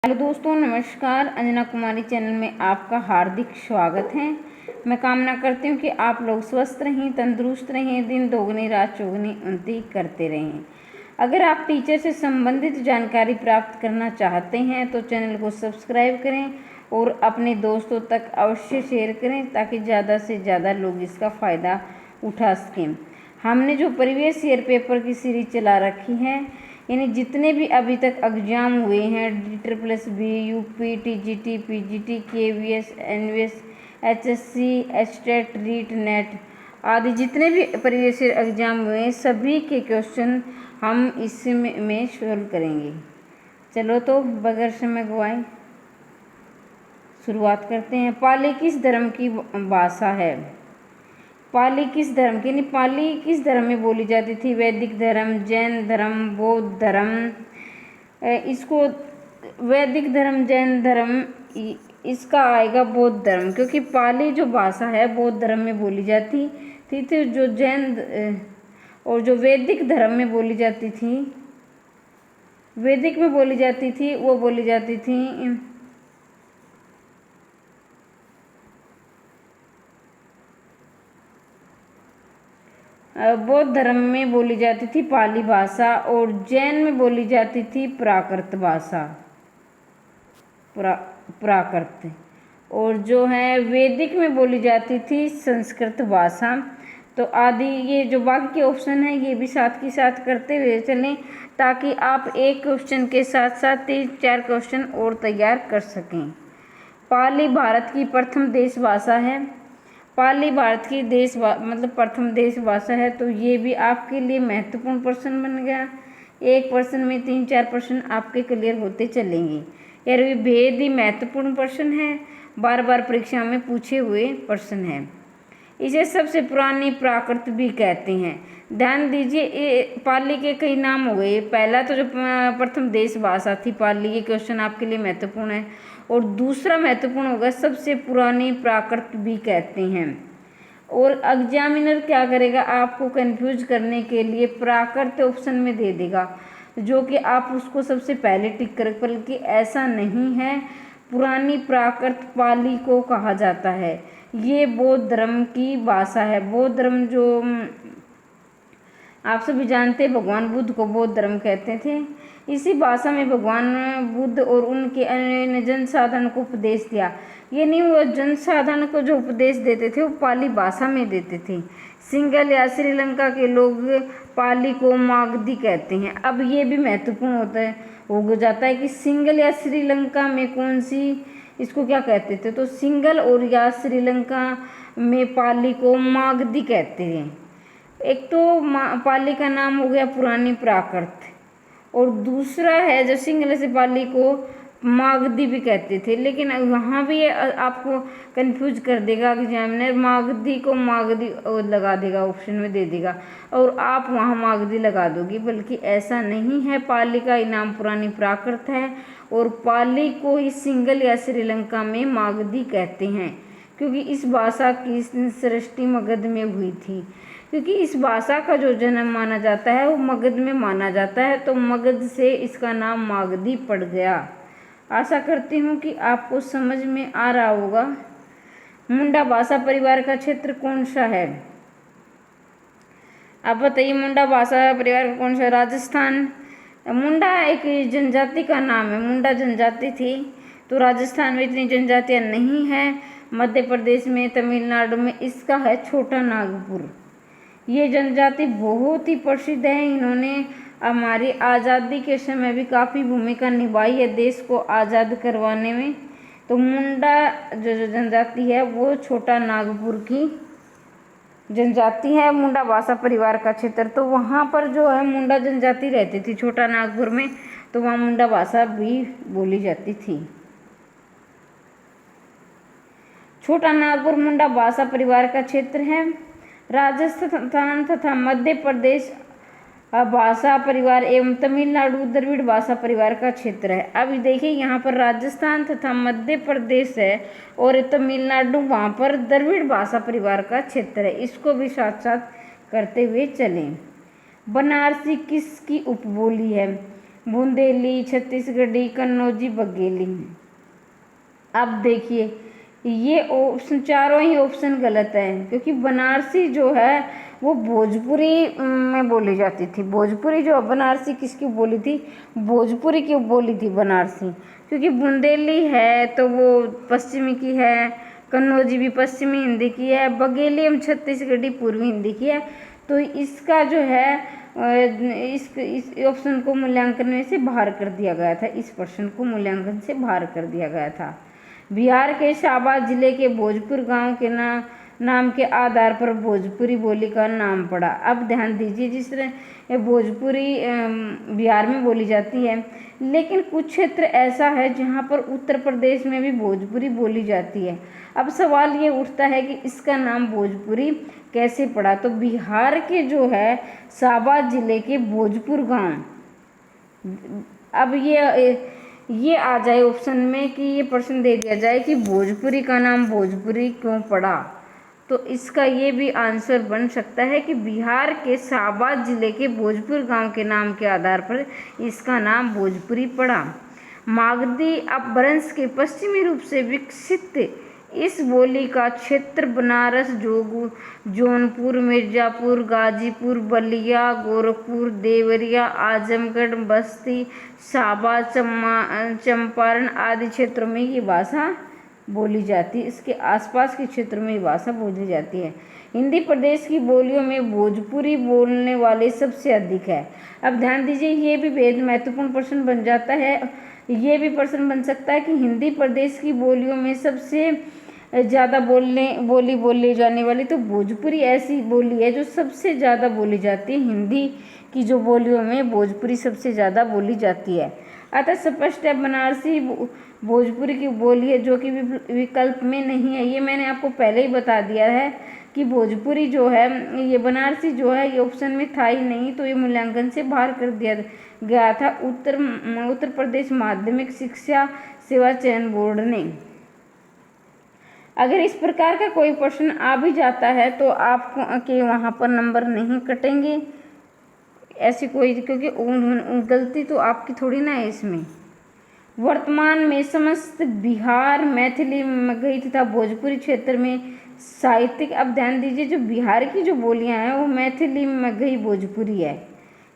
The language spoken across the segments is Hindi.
हेलो दोस्तों, नमस्कार। अंजना कुमारी चैनल में आपका हार्दिक स्वागत है। मैं कामना करती हूँ कि आप लोग स्वस्थ रहें, तंदुरुस्त रहें, दिन दोगुनी रात चौगुनी उन्नति करते रहें। अगर आप टीचर से संबंधित जानकारी प्राप्त करना चाहते हैं तो चैनल को सब्सक्राइब करें और अपने दोस्तों तक अवश्य शेयर करें ताकि ज़्यादा से ज़्यादा लोग इसका फ़ायदा उठा सकें। हमने जो प्रीवियस ईयर पेपर की सीरीज चला रखी है, यानी जितने भी अभी तक एग्ज़ाम हुए हैं, DSSB, UP, TGT, PGT, KVS, NVS, HSC, HTET, REET, NET आदि जितने भी प्रीवियस ईयर एग्ज़ाम हुए हैं, सभी के क्वेश्चन हम इसमें सोल्व करेंगे। चलो तो बगैर समय गवाए शुरुआत करते हैं। पाली किस धर्म की भाषा है? पाली किस धर्म की, यानी पाली किस धर्म में बोली जाती थी? वैदिक धर्म, जैन धर्म, बौद्ध धर्म। इसको वैदिक धर्म, जैन धर्म, इसका आएगा बौद्ध धर्म, क्योंकि पाली जो भाषा है बौद्ध धर्म में बोली जाती थी। तो जो जैन और जो वैदिक धर्म में बोली जाती थी, वैदिक में बोली जाती थी, वो बोली जाती थी बौद्ध धर्म में बोली जाती थी पाली भाषा, और जैन में बोली जाती थी प्राकृत भाषा, प्राकृत। और जो है वैदिक में बोली जाती थी संस्कृत भाषा। तो आदि ये जो बाकी के ऑप्शन है ये भी साथ के साथ करते हुए चलें ताकि आप एक क्वेश्चन के साथ साथ 3-4 क्वेश्चन और तैयार कर सकें। पाली भारत की प्रथम देश भाषा है। पाली भारत की मतलब प्रथम देश भाषा है, तो ये भी आपके लिए महत्वपूर्ण प्रश्न बन गया। एक प्रश्न में 3-4 प्रश्न आपके क्लियर होते चलेंगे। यार ये बेहद ही महत्वपूर्ण प्रश्न है, बार बार परीक्षा में पूछे हुए प्रश्न है। इसे सबसे पुरानी प्राकृत भी कहते हैं। ध्यान दीजिए, ये पाली के कई नाम हो गए। पहला तो जो प्रथम देश भाषा थी पाली, ये क्वेश्चन आपके लिए महत्वपूर्ण है। और दूसरा महत्वपूर्ण होगा सबसे पुरानी प्राकृत भी कहते हैं। और एग्जामिनर क्या करेगा, आपको कंफ्यूज करने के लिए प्राकृत ऑप्शन में दे देगा, जो कि आप उसको सबसे पहले टिक करें, बल्कि ऐसा नहीं है। पुरानी प्राकृत पाली को कहा जाता है। ये बौद्ध धर्म की भाषा है। बौद्ध धर्म जो आप सभी जानते हैं, भगवान बुद्ध को बौद्ध धर्म कहते थे। इसी भाषा में भगवान बुद्ध और उनके जनसाधारण को उपदेश दिया। ये नहीं, वो जनसाधारण को जो उपदेश देते थे वो पाली भाषा में देते थे। सिंघल या श्रीलंका के लोग पाली को मागधी कहते हैं। अब ये भी महत्वपूर्ण होता है, हो जाता है कि सिंघल या श्रीलंका में कौन सी, इसको क्या कहते थे? तो सिंघल और या श्रीलंका में पाली को मागधी कहते हैं। एक तो पाली का नाम हो गया पुरानी प्राकृत, और दूसरा है जो सिंघल से पाली को मागधी भी कहते थे। लेकिन वहाँ भी आपको कंफ्यूज कर देगा एग्जामिनर, मागधी को मागधी लगा देगा, ऑप्शन में दे देगा, और आप वहाँ मागधी लगा दोगे, बल्कि ऐसा नहीं है। पाली का इनाम पुरानी प्राकृत है, और पाली को ही सिंघल या श्रीलंका में मागधी कहते हैं, क्योंकि इस भाषा की सृष्टि मगध में हुई थी। क्योंकि इस भाषा का जो जन्म माना जाता है वो मगध में माना जाता है, तो मगध से इसका नाम मागधी पड़ गया। आशा करती हूँ कि आपको समझ में आ रहा होगा। मुंडा भाषा परिवार का क्षेत्र कौन सा है? आप बताइए, मुंडा भाषा परिवार का कौन सा? राजस्थान। मुंडा एक जनजाति का नाम है। मुंडा जनजाति थी, तो राजस्थान में इतनी जनजातियाँ नहीं है। मध्य प्रदेश में, तमिलनाडु में इसका है छोटा नागपुर। ये जनजाति बहुत ही प्रसिद्ध है। इन्होंने हमारी आज़ादी के समय भी काफ़ी भूमिका निभाई है देश को आज़ाद करवाने में। तो मुंडा जो जनजाति है वो छोटा नागपुर की जनजाति है। मुंडा भाषा परिवार का क्षेत्र, तो वहाँ पर जो है मुंडा जनजाति रहती थी छोटा नागपुर में, तो वहाँ मुंडा भाषा भी बोली जाती थी। छोटा नागपुर मुंडा भाषा परिवार का क्षेत्र है। राजस्थान तथा मध्य प्रदेश भाषा परिवार एवं तमिलनाडु द्रविड़ भाषा परिवार का क्षेत्र है। अब देखिए, यहाँ पर राजस्थान तथा मध्य प्रदेश है और तमिलनाडु, वहाँ पर द्रविड़ भाषा परिवार का क्षेत्र है। इसको भी साथ साथ करते हुए चलें। बनारसी किसकी उपबोली है? बुंदेली, छत्तीसगढ़ी, कन्नौजी, बघेली। अब देखिए ये ऑप्शन, चारों ही ऑप्शन गलत है, क्योंकि बनारसी जो है वो भोजपुरी में बोली जाती थी। भोजपुरी जो बनारसी किसकी बोली थी? भोजपुरी की बोली थी बनारसी। क्योंकि बुंदेली है तो वो पश्चिमी की है, कन्नौजी भी पश्चिमी हिंदी की है, बघेली एवं छत्तीसगढ़ी पूर्वी हिंदी की है। तो इसका जो है इस ऑप्शन को मूल्यांकन में से बाहर कर दिया गया था, इस प्रश्न को मूल्यांकन से बाहर कर दिया गया था। बिहार के शाबाद जिले के भोजपुर गांव के नाम के आधार पर भोजपुरी बोली का नाम पड़ा। अब ध्यान दीजिए, जिस तरह भोजपुरी बिहार में बोली जाती है, लेकिन कुछ क्षेत्र ऐसा है जहां पर उत्तर प्रदेश में भी भोजपुरी बोली जाती है। अब सवाल ये उठता है कि इसका नाम भोजपुरी कैसे पड़ा? तो बिहार के जो है शाबाद जिले के भोजपुर गांव, अब ये आ जाए ऑप्शन में कि ये प्रश्न दे दिया जाए कि भोजपुरी का नाम भोजपुरी क्यों पड़ा, तो इसका ये भी आंसर बन सकता है कि बिहार के शाबाद जिले के भोजपुर गांव के नाम के आधार पर इसका नाम भोजपुरी पड़ा। मागधी अपभ्रंश के पश्चिमी रूप से विकसित इस बोली का क्षेत्र बनारस, जौनपुर, मिर्जापुर, गाजीपुर, बलिया, गोरखपुर, देवरिया, आजमगढ़, बस्ती, शाबाद, चंपारण आदि क्षेत्रों में ये भाषा बोली जाती है। इसके आसपास के क्षेत्रों में ये भाषा बोली जाती है। हिंदी प्रदेश की बोलियों में भोजपुरी बोलने वाले सबसे अधिक है। अब ध्यान दीजिए, ये भी बेहद महत्वपूर्ण प्रश्न बन जाता है। ये भी प्रश्न बन सकता है कि हिंदी प्रदेश की बोलियों में सबसे ज़्यादा बोली जाने वाली, तो भोजपुरी ऐसी बोली है जो सबसे ज़्यादा बोली जाती है। हिंदी की जो बोलियों में भोजपुरी सबसे ज़्यादा बोली जाती है। अतः स्पष्ट है बनारसी भोजपुरी की बोली है, जो कि विकल्प में नहीं है। ये मैंने आपको पहले ही बता दिया है कि भोजपुरी जो है, ये बनारसी जो है, ये ऑप्शन में था ही नहीं, तो ये मूल्यांकन से बाहर कर दिया गया था उत्तर प्रदेश माध्यमिक शिक्षा सेवा चयन बोर्ड ने। अगर इस प्रकार का कोई प्रश्न आ भी जाता है तो आपको के वहाँ पर नंबर नहीं कटेंगे, ऐसी कोई, क्योंकि गलती तो आपकी थोड़ी ना है इसमें। वर्तमान में समस्त बिहार मैथिली, मगही तथा भोजपुरी क्षेत्र में साहित्यिक, अब ध्यान दीजिए, जो बिहार की जो बोलियां हैं वो मैथिली, मगही, भोजपुरी है।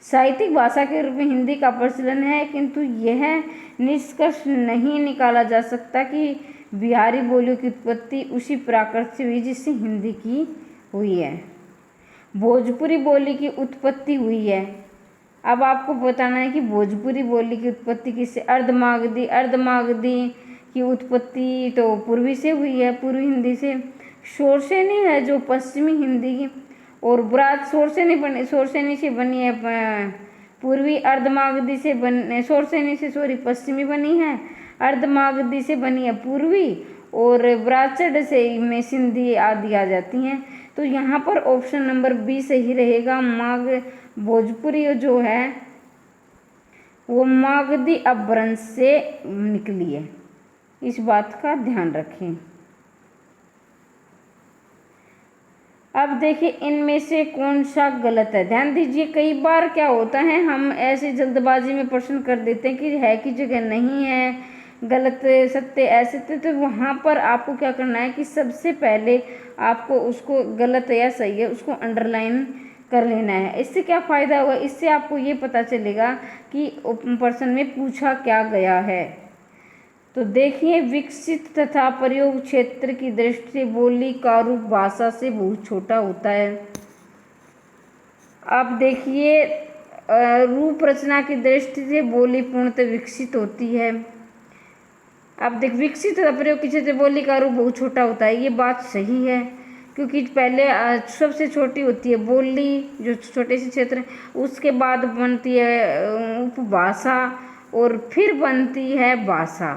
साहित्यिक भाषा के रूप में हिंदी का प्रचलन है, किंतु यह निष्कर्ष नहीं निकाला जा सकता कि बिहारी बोलियों की उत्पत्ति उसी प्राकृत से हुई जिससे हिंदी की हुई है। भोजपुरी बोली की उत्पत्ति हुई है। अब आपको बताना है कि भोजपुरी बोली की उत्पत्ति किससे? अर्धमागधी की उत्पत्ति तो पूर्वी से हुई है, पूर्वी हिंदी से। शोरसेनी है जो पश्चिमी हिंदी की, और ब्राज शोरसेनी से बनी है पूर्वी, अर्धमागधी से शोरसेनी से पश्चिमी बनी है, अर्धमागधी से बनी है पूर्वी, और ब्राचड़ से में सिंधी आदि आ जाती हैं। तो यहाँ पर ऑप्शन नंबर बी सही रहेगा। भोजपुरी जो है वो मागधी अपभ्रंश से निकली है, इस बात का ध्यान रखें। अब देखिए इनमें से कौन सा गलत है। ध्यान दीजिए, कई बार क्या होता है, हम ऐसे जल्दबाजी में प्रश्न कर देते हैं कि है की जगह नहीं है, गलत सत्य ऐसे थे, तो वहाँ पर आपको क्या करना है कि सबसे पहले आपको उसको गलत या सही है उसको अंडरलाइन कर लेना है। इससे क्या फ़ायदा होगा? इससे आपको ये पता चलेगा कि प्रश्न में पूछा क्या गया है। तो देखिए, विकसित तथा प्रयोग क्षेत्र की दृष्टि से बोली का रूप भाषा से बहुत छोटा होता है। अब देखिए, रूप रचना की दृष्टि से बोली पूर्णतः विकसित होती है। अब देख, विकसित तथा प्रयोग की क्षेत्र बोली का रूप बहुत छोटा होता है, ये बात सही है, क्योंकि पहले सबसे छोटी होती है बोली, जो छोटे से क्षेत्र, उसके बाद बनती है उपभाषा, और फिर बनती है भाषा,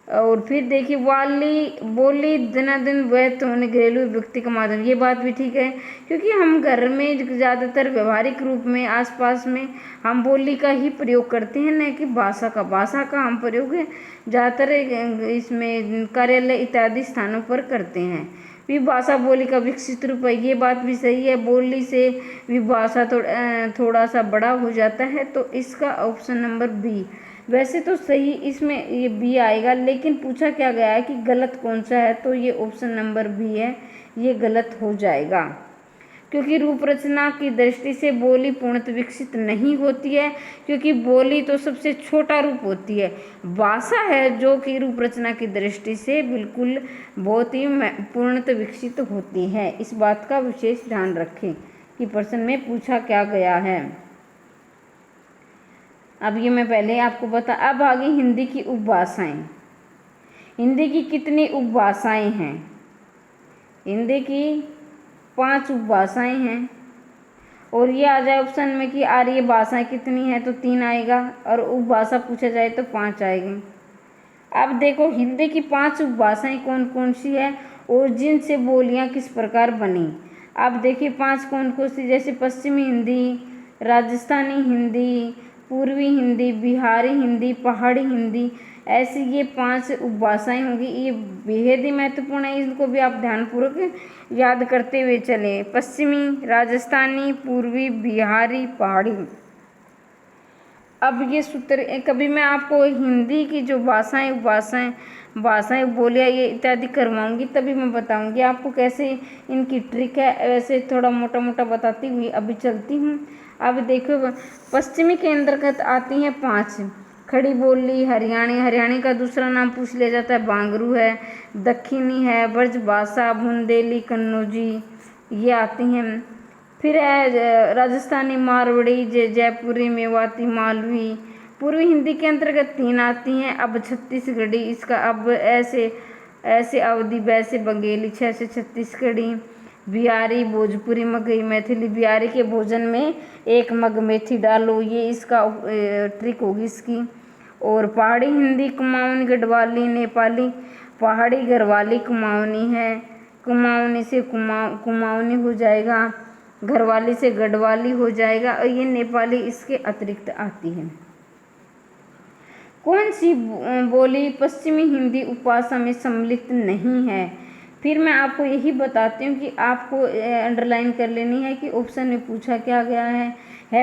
और फिर देखिए बोली दिनादिन व्यक्त होने घरेलू व्यक्ति का माध्यम, ये बात भी ठीक है, क्योंकि हम घर में ज़्यादातर व्यवहारिक रूप में आसपास में हम बोली का ही प्रयोग करते हैं, न कि भाषा का हम प्रयोग ज़्यादातर इसमें कार्यालय इत्यादि स्थानों पर करते हैं। विभाषा बोली का विकसित रूप है, ये बात भी सही है। बोली से विभाषा थोड़ा सा बड़ा हो जाता है, तो इसका ऑप्शन नंबर बी। वैसे तो सही इसमें ये बी आएगा, लेकिन पूछा क्या गया है कि गलत कौन सा है, तो ये ऑप्शन नंबर बी है, ये गलत हो जाएगा। क्योंकि रूप रचना की दृष्टि से बोली पूर्णतः विकसित नहीं होती है, क्योंकि बोली तो सबसे छोटा रूप होती है। भाषा है जो कि रूप रचना की दृष्टि से बिल्कुल बहुत ही पूर्णतः विकसित होती है। इस बात का विशेष ध्यान रखें कि प्रश्न में पूछा क्या गया है। अब ये मैं पहले आपको अब आगे हिंदी की उपभाषाएं। हिंदी की कितनी उपभाषाएं हैं? हिंदी की 5 उपभाषाएं हैं। और ये आ जाए ऑप्शन में कि आर्य भाषाएं कितनी हैं, तो 3 आएगा, और उपभाषा पूछा जाए तो 5 आएगी। अब देखो हिंदी की 5 उपभाषाएं कौन कौन सी है और जिनसे बोलियां किस प्रकार बनी। अब देखिए 5 कौन कौन सी, जैसे पश्चिमी हिंदी, राजस्थानी हिंदी, पूर्वी हिंदी, बिहारी हिंदी, पहाड़ी हिंदी, ऐसी ये 5 उपभाषाएं होंगी। ये बेहद ही महत्वपूर्ण है, इनको भी आप ध्यानपूर्वक याद करते हुए चलें। पश्चिमी, राजस्थानी, पूर्वी, बिहारी, पहाड़ी। अब ये सूत्र कभी मैं आपको हिंदी की जो भाषाएं बोलियाँ ये इत्यादि करवाऊंगी, तभी मैं बताऊंगी आपको कैसे इनकी ट्रिक है। वैसे थोड़ा मोटा मोटा बताती हुई अभी चलती हूँ। अब देखो पश्चिमी के अंतर्गत आती हैं 5, खड़ी बोली, हरियाणी का दूसरा नाम पूछ लिया जाता है बांगरू है, दक्षिणी है, ब्रजभाषा, बुंदेली, कन्नौजी, ये आती हैं। फिर है राजस्थानी, मारवाड़ी, जयपुरी, मेवाती, मालवी। पूर्वी हिंदी के अंतर्गत 3 आती हैं। अब छत्तीसगढ़ी, इसका अब ऐसे अवधि, वैसे बंगेली, 6 से छत्तीसगढ़ी, बिहारी, भोजपुरी, मगही, मैथिली। बिहारी के भोजन में 1 मग मेथी डालो, ये इसका ट्रिक होगी इसकी। और पहाड़ी हिंदी, कुमाऊनी, गढ़वाली, नेपाली। पहाड़ी गढ़वाली कुमाऊनी है, कुमाऊनी से कुमाऊनी हो जाएगा, घरवाली से गढ़वाली हो जाएगा, और ये नेपाली इसके अतिरिक्त आती है। कौन सी बोली पश्चिमी हिंदी उपभाषा में सम्मिलित नहीं है? फिर मैं आपको यही बताती हूँ कि आपको अंडरलाइन कर लेनी है कि ऑप्शन में पूछा क्या गया है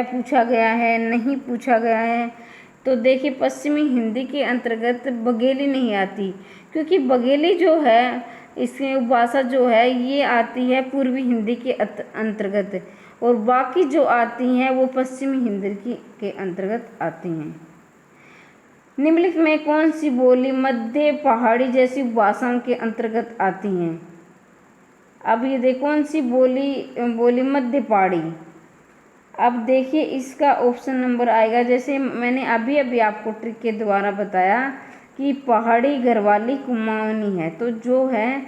पूछा गया है, नहीं पूछा गया है। तो देखिए पश्चिमी हिंदी के अंतर्गत बघेली नहीं आती, क्योंकि बघेली जो है इसकी उपभाषा जो है ये आती है पूर्वी हिंदी के अंतर्गत, और बाकी जो आती हैं वो पश्चिमी हिंदी के अंतर्गत आती हैं। निम्नलिखित में कौन सी बोली मध्य पहाड़ी जैसी भाषाओं के अंतर्गत आती हैं? अब ये देखो कौन सी बोली मध्य पहाड़ी। अब देखिए इसका ऑप्शन नंबर आएगा, जैसे मैंने अभी आपको ट्रिक के द्वारा बताया कि पहाड़ी, गढ़वाली, कुमाऊनी है, तो जो है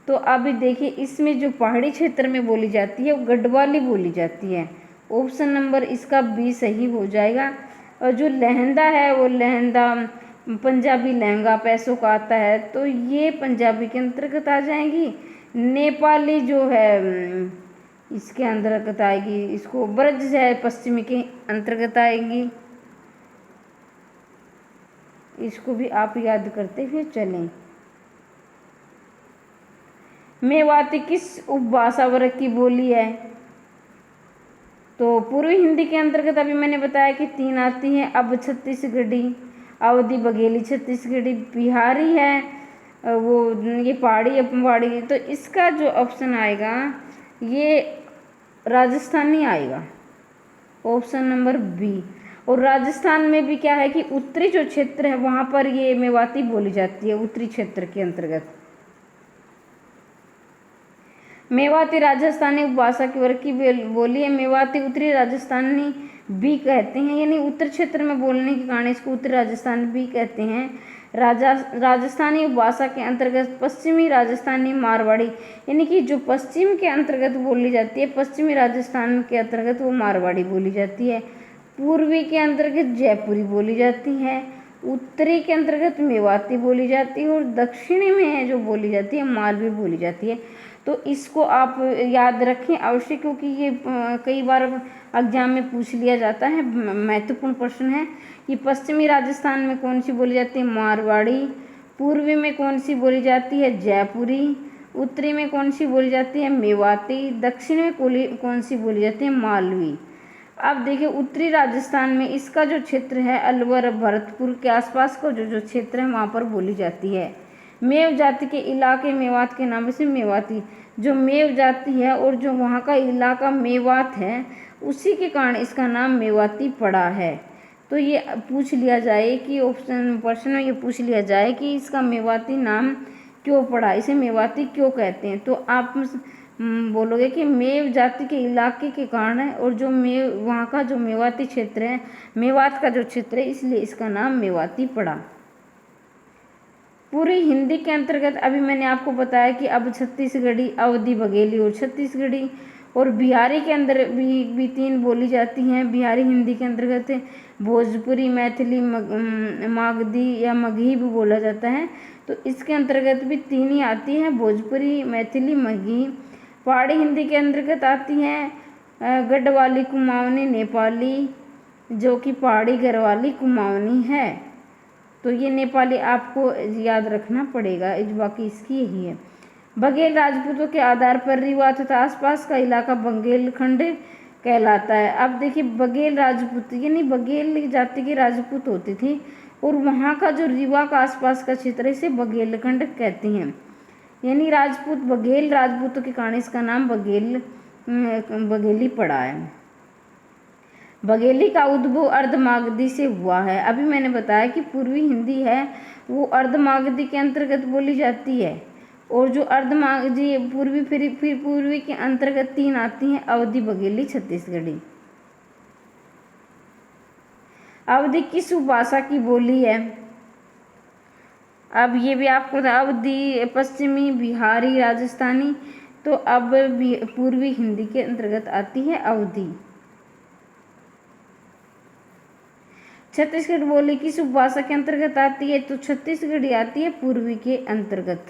तो अभी देखिए इसमें जो पहाड़ी क्षेत्र में बोली जाती है वो गढ़वाली बोली जाती है। ऑप्शन नंबर इसका बी सही हो जाएगा। और जो लहंदा है वो लहंदा पंजाबी लहंगा पैसों का आता है, तो ये पंजाबी के अंतर्गत आ जाएगी। नेपाली जो है इसके अंतर्गत आएगी, इसको ब्रज है पश्चिमी के अंतर्गत आएगी। इसको भी आप याद करते हुए चलें। मेवाती किस उपभाषा वर्ग की बोली है? तो पूर्वी हिंदी के अंतर्गत अभी मैंने बताया कि 3 आती हैं। अब छत्तीसगढ़ी, अवधी, बघेली, छत्तीसगढ़ी, बिहारी है वो ये पहाड़ी, तो इसका जो ऑप्शन आएगा ये राजस्थानी आएगा, ऑप्शन नंबर बी। और राजस्थान में भी क्या है कि उत्तरी जो क्षेत्र है वहाँ पर ये मेवाती बोली जाती है, उत्तरी क्षेत्र के अंतर्गत। मेवाती राजस्थानी उपभाषा के वर्ग की बोली है। मेवाती उत्तरी राजस्थानी भी कहते हैं, यानी उत्तर क्षेत्र में बोलने के कारण इसको उत्तरी राजस्थान भी कहते हैं। राजस्थानी उपभाषा के अंतर्गत पश्चिमी राजस्थानी, मारवाड़ी, यानी कि जो पश्चिम के अंतर्गत बोली जाती है, पश्चिमी राजस्थान के अंतर्गत वो मारवाड़ी बोली जाती है। पूर्वी के अंतर्गत जयपुरी बोली जाती है, उत्तरी के अंतर्गत मेवाती बोली जाती है, और दक्षिणी में जो बोली जाती है मालवी बोली जाती है। तो इसको आप याद रखें अवश्य, क्योंकि ये कई बार एग्जाम में पूछ लिया जाता है, महत्वपूर्ण प्रश्न है कि पश्चिमी राजस्थान में कौन सी बोली जाती है? मारवाड़ी। पूर्वी में कौन सी बोली जाती है? जयपुरी। उत्तरी में कौन सी बोली जाती है? मेवाती। दक्षिण में कौन सी बोली जाती है? मालवी। अब देखिए उत्तरी राजस्थान में इसका जो क्षेत्र है अलवर भरतपुर के आसपास का जो क्षेत्र है वहाँ पर बोली जाती है। मेव जाति के इलाके मेवात के नाम से मेवाती, जो मेव जाति है और जो वहाँ का इलाका मेवात है उसी के कारण इसका नाम मेवाती पड़ा है। तो ये पूछ लिया जाए कि प्रश्न में ये पूछ लिया जाए कि इसका मेवाती नाम क्यों पड़ा, इसे मेवाती क्यों कहते हैं, तो आप बोलोगे कि मेव जाति के इलाके के कारण है और जो वहाँ का जो मेवाती क्षेत्र है, मेवात का जो क्षेत्र है, इसलिए इसका नाम मेवाती पड़ा। पूरी हिंदी के अंतर्गत अभी मैंने आपको बताया कि अब छत्तीसगढ़ी, अवधी, बघेली और छत्तीसगढ़ी और बिहारी के अंदर भी 3 बोली जाती हैं। बिहारी हिंदी के अंतर्गत भोजपुरी, मैथिली, मागधी या मगही भी बोला जाता है। तो इसके अंतर्गत भी 3 ही आती हैं, भोजपुरी, मैथिली, मगही। पहाड़ी हिंदी के अंतर्गत आती हैं गढ़वाली, कुमाऊनी, नेपाली, जो कि पहाड़ी गढ़वाली कुमाऊनी है। तो ये नेपाली आपको याद रखना पड़ेगा, बाकी इसकी यही है। बघेल राजपूतों के आधार पर रीवा तथा आसपास का इलाका बघेलखंड कहलाता है। अब देखिए बघेल राजपूत यानी बघेल जाति के राजपूत होते थे और वहाँ का जो रीवा का आसपास का क्षेत्र है इसे बघेलखंड कहते हैं। यानी राजपूत बघेल राजपूतों के कारण इसका नाम बघेली पड़ा है। बघेली का उद्भव अर्धमागधी से हुआ है। अभी मैंने बताया कि पूर्वी हिंदी है वो अर्धमागधी के अंतर्गत बोली जाती है और जो अर्धमागधी पूर्वी फिर पूर्वी के अंतर्गत 3 आती हैं, अवधी, बघेली, छत्तीसगढ़ी। अवधी किस उपभाषा की बोली है? अब ये भी आपको अवधी पश्चिमी, बिहारी, राजस्थानी, तो अब पूर्वी हिंदी के अंतर्गत आती है अवधी। छत्तीसगढ़ बोली किस उपभाषा के अंतर्गत आती है? तो छत्तीसगढ़ी आती है पूर्वी के अंतर्गत,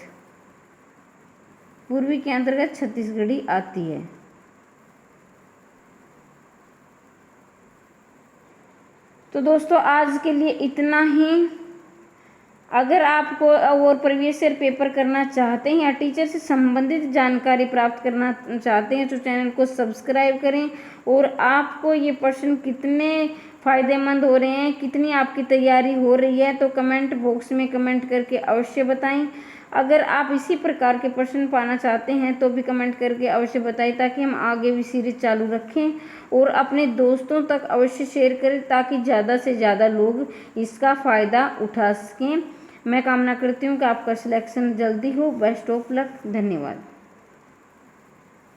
पूर्वी के अंतर्गत छत्तीसगढ़ी आती है। तो दोस्तों आज के लिए इतना ही। अगर आपको और प्रीवियस ईयर पेपर करना चाहते हैं या टीचर से संबंधित जानकारी प्राप्त करना चाहते हैं तो चैनल को सब्सक्राइब करें। और आपको ये प्रश्न कितने फ़ायदेमंद हो रहे हैं, कितनी आपकी तैयारी हो रही है, तो कमेंट बॉक्स में कमेंट करके अवश्य बताएं। अगर आप इसी प्रकार के प्रश्न पाना चाहते हैं तो भी कमेंट करके अवश्य बताएं ताकि हम आगे भी सीरीज चालू रखें और अपने दोस्तों तक अवश्य शेयर करें ताकि ज़्यादा से ज़्यादा लोग इसका फ़ायदा उठा सकें। मैं कामना करती हूँ कि आपका सिलेक्शन जल्दी हो। Best of luck. धन्यवाद।